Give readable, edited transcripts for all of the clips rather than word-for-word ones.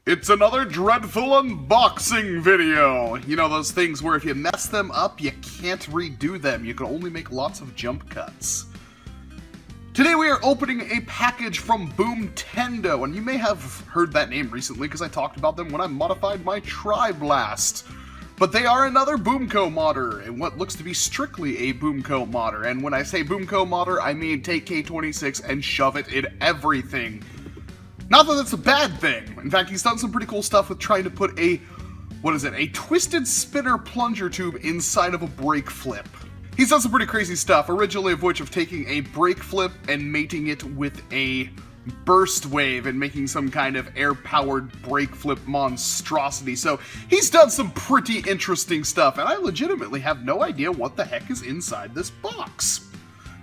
It's another dreadful unboxing video! You know those things where if you mess them up, you can't redo them. You can only make lots of jump cuts. Today we are opening a package from BOOM TENDO, and you may have heard that name recently because I talked about them when I modified my Tri-Blast. But they are another BOOMco modder, and what looks to be strictly a BOOMco modder. And when I say BOOMco modder, I mean take K26 and shove it in everything. Not that that's a bad thing. In fact, he's done some pretty cool stuff with trying to put a twisted spinner plunger tube inside of a brake flip. He's done some pretty crazy stuff, originally of which of taking a brake flip and mating it with a burst wave and making some kind of air-powered brake flip monstrosity. So he's done some pretty interesting stuff, and I legitimately have no idea what the heck is inside this box.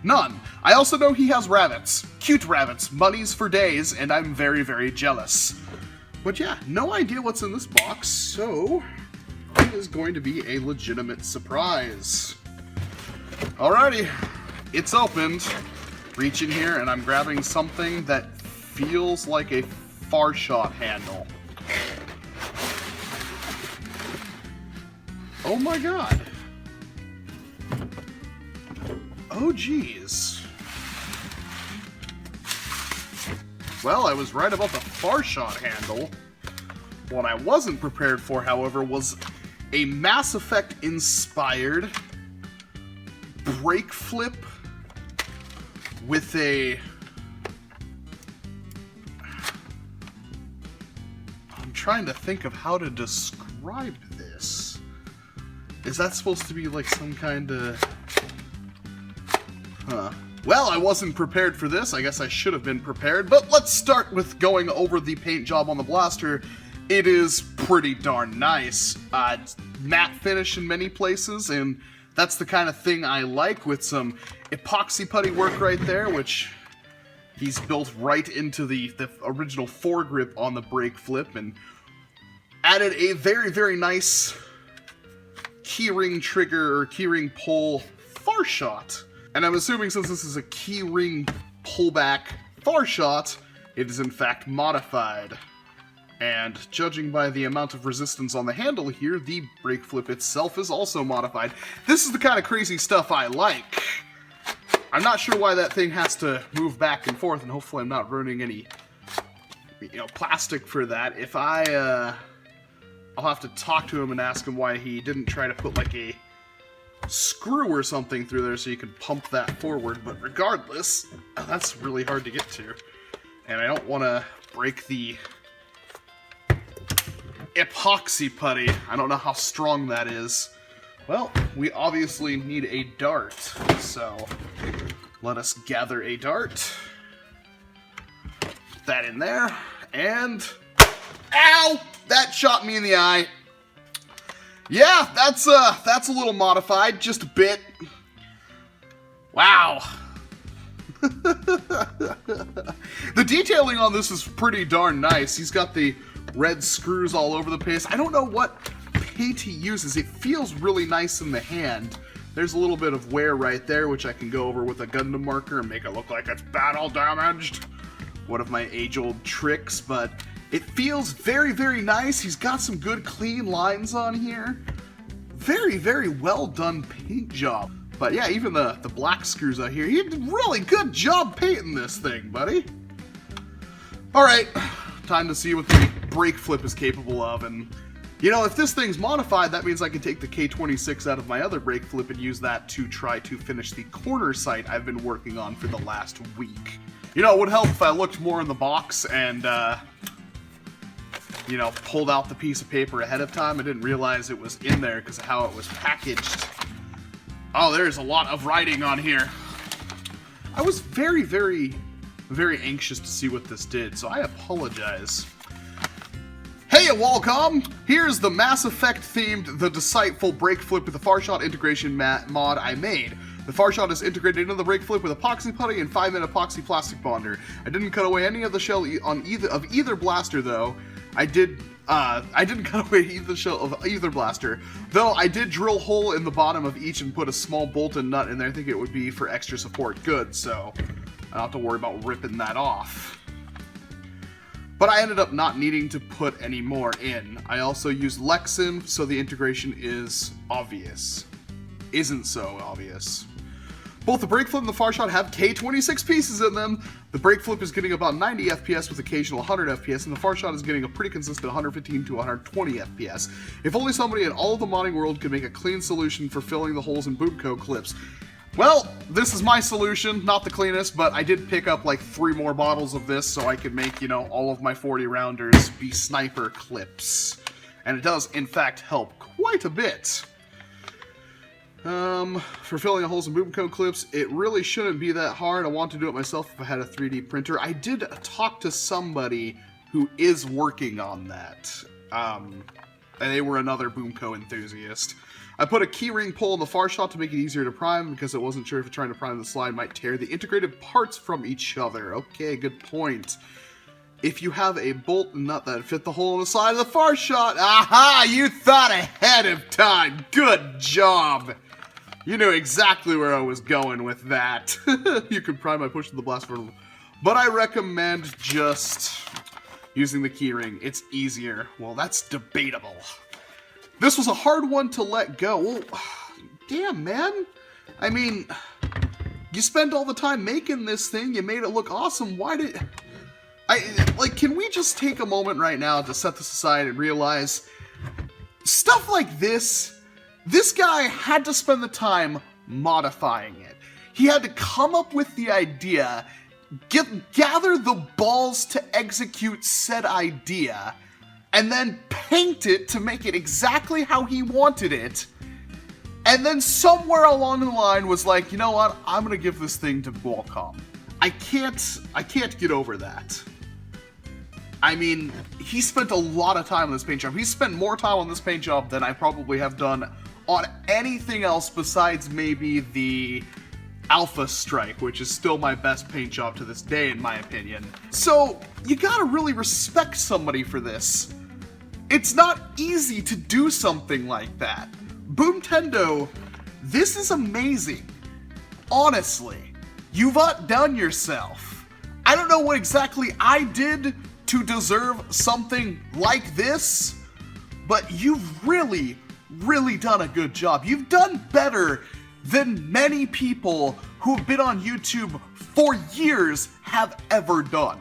None. I also know he has rabbits. Cute rabbits. Bunnies for days, and I'm very, very jealous. But yeah, no idea what's in this box, so it is going to be a legitimate surprise. Alrighty, it's opened. Reach in here, and I'm grabbing something that feels like a Farshot handle. Oh my god. Oh geez. Well, I was right about the Farshot handle. What I wasn't prepared for, however, was a Mass Effect inspired brake flip with a... I'm trying to think of how to describe this. Is that supposed to be like some kind of... Huh. Well, I wasn't prepared for this. I guess I should have been prepared, but let's start with going over the paint job on the blaster. It is pretty darn nice. It's matte finish in many places, and that's the kind of thing I like, with some epoxy putty work right there, which he's built right into the original foregrip on the brake flip, and added a very, very nice keyring trigger or keyring pull Farshot. And I'm assuming since this is a keyring pullback Farshot, it is in fact modified. And judging by the amount of resistance on the handle here, the brake flip itself is also modified. This is the kind of crazy stuff I like. I'm not sure why that thing has to move back and forth, and hopefully I'm not ruining any, plastic for that. If I'll have to talk to him and ask him why he didn't try to put like a screw or something through there so you can pump that forward, but regardless, that's really hard to get to. And I don't want to break the epoxy putty. I don't know how strong that is. Well, we obviously need a dart, so let us gather a dart. Put that in there, and... Ow! That shot me in the eye. Yeah, that's a little modified, just a bit. Wow. The detailing on this is pretty darn nice. He's got the red screws all over the place. I don't know what paint he uses. It feels really nice in the hand. There's a little bit of wear right there, which I can go over with a Gundam marker and make it look like it's battle damaged. One of my age-old tricks, but it feels very, very nice. He's got some good clean lines on here. Very, very well done paint job. But yeah, even the black screws out here, you did a really good job painting this thing, buddy. Alright, time to see what the brake flip is capable of. And, if this thing's modified, that means I can take the K26 out of my other brake flip and use that to try to finish the corner sight I've been working on for the last week. It would help if I looked more in the box and, pulled out the piece of paper ahead of time. I didn't realize it was in there because of how it was packaged. Oh, there's a lot of writing on here. I was very, very, very anxious to see what this did, so I apologize. Hey, Walcom! Here's the Mass Effect themed, the Delightful brake flip with the Farshot Integration mod I made. The Farshot is integrated into the brake flip with epoxy putty and 5-minute epoxy plastic bonder. I didn't cut away any of the shell on either blaster, though. I didn't cut away either shell of either blaster, though I did drill a hole in the bottom of each and put a small bolt and nut in there. I think it would be for extra support good, so I don't have to worry about ripping that off. but I ended up not needing to put any more in. I also used Lexan, so the integration is obvious. Isn't so obvious. Both the Breakflip and the Farshot have K26 pieces in them. The Breakflip is getting about 90 FPS with occasional 100 FPS, and the Farshot is getting a pretty consistent 115 to 120 FPS. If only somebody in all of the modding world could make a clean solution for filling the holes in BOOMco clips. Well, this is my solution, not the cleanest, but I did pick up like 3 more bottles of this so I could make, you know, all of my 40 rounders be sniper clips. And it does, in fact, help quite a bit. For filling the holes in BOOMco clips, it really shouldn't be that hard. I want to do it myself if I had a 3D printer. I did talk to somebody who is working on that. And they were another BOOMco enthusiast. I put a keyring pole in the Farshot to make it easier to prime because I wasn't sure if trying to prime the slide might tear the integrated parts from each other. Okay, good point. If you have a bolt and nut that fit the hole in the side of the Farshot, aha! You thought ahead of time. Good job. You knew exactly where I was going with that. You could prime by pushing the blast button, but I recommend just using the keyring. It's easier. Well, that's debatable. This was a hard one to let go. Well, damn, man. I mean, you spent all the time making this thing. You made it look awesome. Why did... can we just take a moment right now to set this aside and realize stuff like this guy had to spend the time modifying it. He had to come up with the idea, gather the balls to execute said idea, and then paint it to make it exactly how he wanted it, and then somewhere along the line was like, you know what, I'm gonna give this thing to Walcom. I can't get over that. I mean, he spent a lot of time on this paint job. He spent more time on this paint job than I probably have done on anything else besides maybe the Alpha Strike, which is still my best paint job to this day, in my opinion. So, you gotta really respect somebody for this. It's not easy to do something like that. Boom Tendo, this is amazing. Honestly, you've outdone yourself. I don't know what exactly I did to deserve something like this, but you've really done a good job. You've done better than many people who have been on YouTube for years have ever done.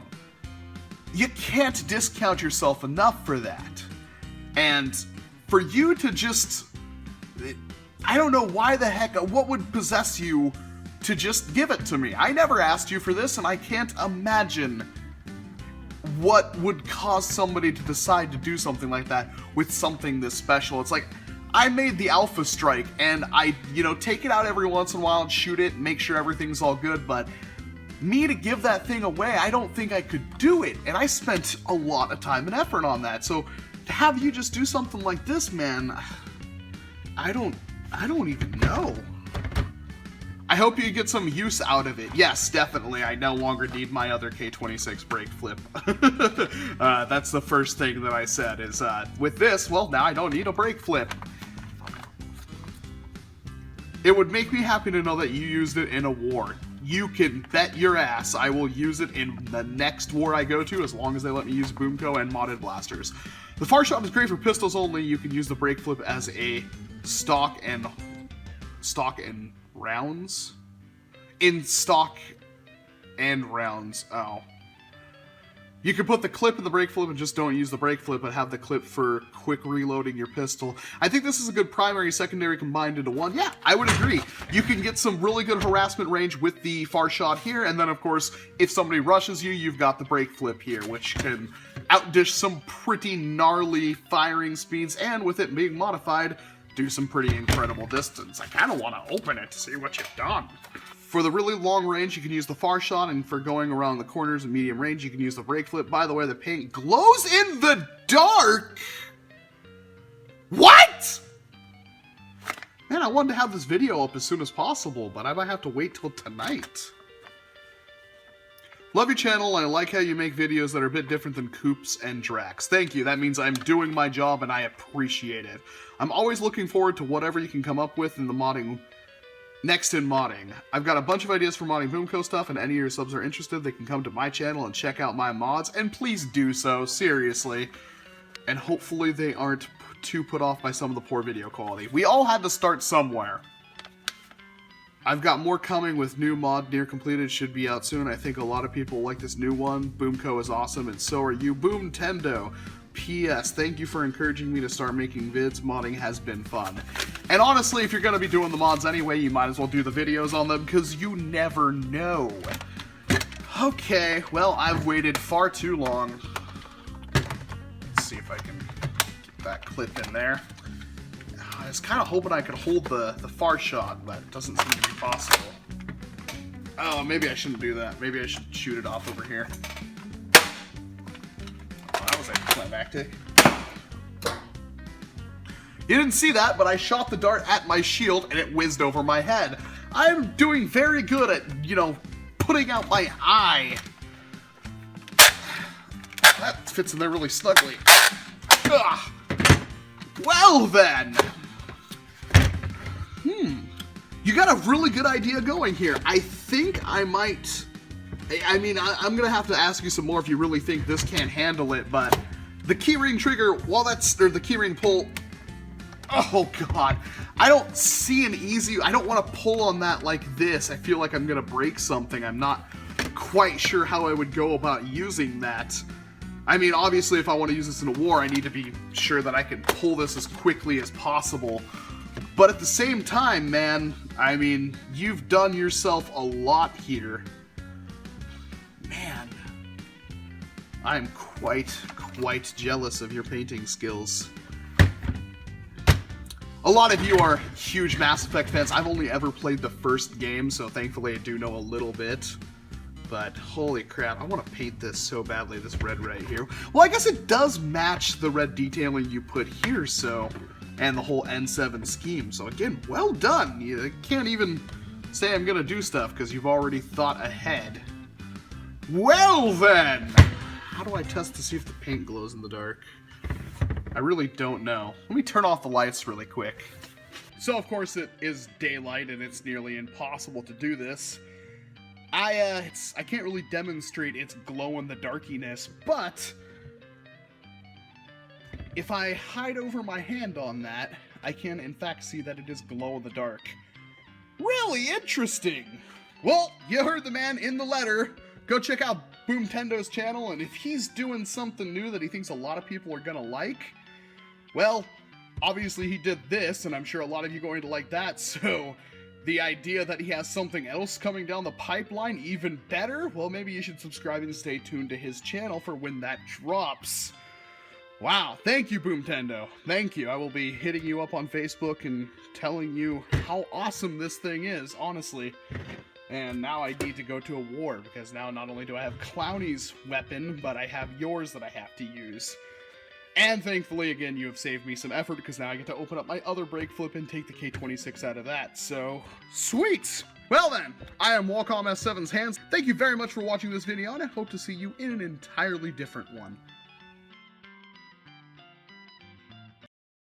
You can't discount yourself enough for that. And for you to just... I don't know why the heck... What would possess you to just give it to me? I never asked you for this, and I can't imagine what would cause somebody to decide to do something like that with something this special. It's like, I made the Alpha Strike, and I, take it out every once in a while and shoot it and make sure everything's all good, but me to give that thing away, I don't think I could do it, and I spent a lot of time and effort on that. So to have you just do something like this, man, I don't even know. I hope you get some use out of it. Yes, definitely, I no longer need my other K26 brake flip. That's the first thing that I said is, with this, well, now I don't need a brake flip. It would make me happy to know that you used it in a war. You can bet your ass I will use it in the next war I go to, as long as they let me use BOOMco and modded blasters. The Farshot is great for pistols only. You can use the brake flip as a stock and rounds? In stock and rounds. Oh. You can put the clip in the brake flip and just don't use the brake flip, but have the clip for quick reloading your pistol. I think this is a good primary, secondary combined into one. Yeah, I would agree. You can get some really good harassment range with the Farshot here, and then of course, if somebody rushes you, you've got the brake flip here, which can outdish some pretty gnarly firing speeds, and with it being modified, do some pretty incredible distance. I kind of want to open it to see what you've done. For the really long range, you can use the Farshot, and for going around the corners and medium range, you can use the brake flip. By the way, the paint glows in the dark! What?! Man, I wanted to have this video up as soon as possible, but I might have to wait till tonight. Love your channel, and I like how you make videos that are a bit different than Coops and Drax. Thank you, that means I'm doing my job, and I appreciate it. I'm always looking forward to whatever you can come up with in the modding Next in modding, I've got a bunch of ideas for modding BOOMco stuff, and any of your subs are interested, they can come to my channel and check out my mods, and please do so, seriously. And hopefully they aren't too put off by some of the poor video quality. We all had to start somewhere. I've got more coming with new mod near completed, should be out soon. I think a lot of people like this new one. BOOMco is awesome, and so are you. BOOM TENDO. P.S. Thank you for encouraging me to start making vids. Modding has been fun. And honestly, if you're going to be doing the mods anyway, you might as well do the videos on them, because you never know. Okay, well, I've waited far too long. Let's see if I can get that clip in there. I was kind of hoping I could hold the Farshot, but it doesn't seem to be possible. Oh, maybe I shouldn't do that. Maybe I should shoot it off over here. That was a climactic. You didn't see that, but I shot the dart at my shield and it whizzed over my head. I'm doing very good at, you know, putting out my eye. That fits in there really snugly. Ugh. Well then. You got a really good idea going here. I think I might... I mean, I'm gonna have to ask you some more if you really think this can't handle it, but the keyring trigger, while that's, or the keyring pull, oh god, I don't see an easy, I don't want to pull on that like this. I feel like I'm gonna break something. I'm not quite sure how I would go about using that. I mean, obviously, if I want to use this in a war, I need to be sure that I can pull this as quickly as possible. But at the same time, man, I mean, you've done yourself a lot here. Man, I'm quite jealous of your painting skills. A lot of you are huge Mass Effect fans. I've only ever played the first game, so thankfully I do know a little bit. But holy crap, I want to paint this so badly, this red right here. Well, I guess it does match the red detailing you put here, so... and the whole N7 scheme. So again, well done. You can't even say I'm gonna do stuff because you've already thought ahead. Well then! How do I test to see if the paint glows in the dark? I really don't know. Let me turn off the lights really quick. So of course it is daylight and it's nearly impossible to do this. I can't really demonstrate its glow in the darkiness, but if I hide over my hand on that, I can in fact see that it is glow in the dark. Really interesting! Well, you heard the man in the letter. Go check out BOOM TENDO's channel, and if he's doing something new that he thinks a lot of people are gonna like, well, obviously he did this, and I'm sure a lot of you are going to like that, so the idea that he has something else coming down the pipeline, even better, well, maybe you should subscribe and stay tuned to his channel for when that drops. Wow, thank you, BOOM TENDO. Thank you. I will be hitting you up on Facebook and telling you how awesome this thing is, honestly. And now I need to go to a war, because now not only do I have Clowney's weapon, but I have yours that I have to use. And thankfully, again, you have saved me some effort, because now I get to open up my other Breakflip and take the K26 out of that, so sweet! Well then, I am Walcom S7's hands. Thank you very much for watching this video, and I hope to see you in an entirely different one.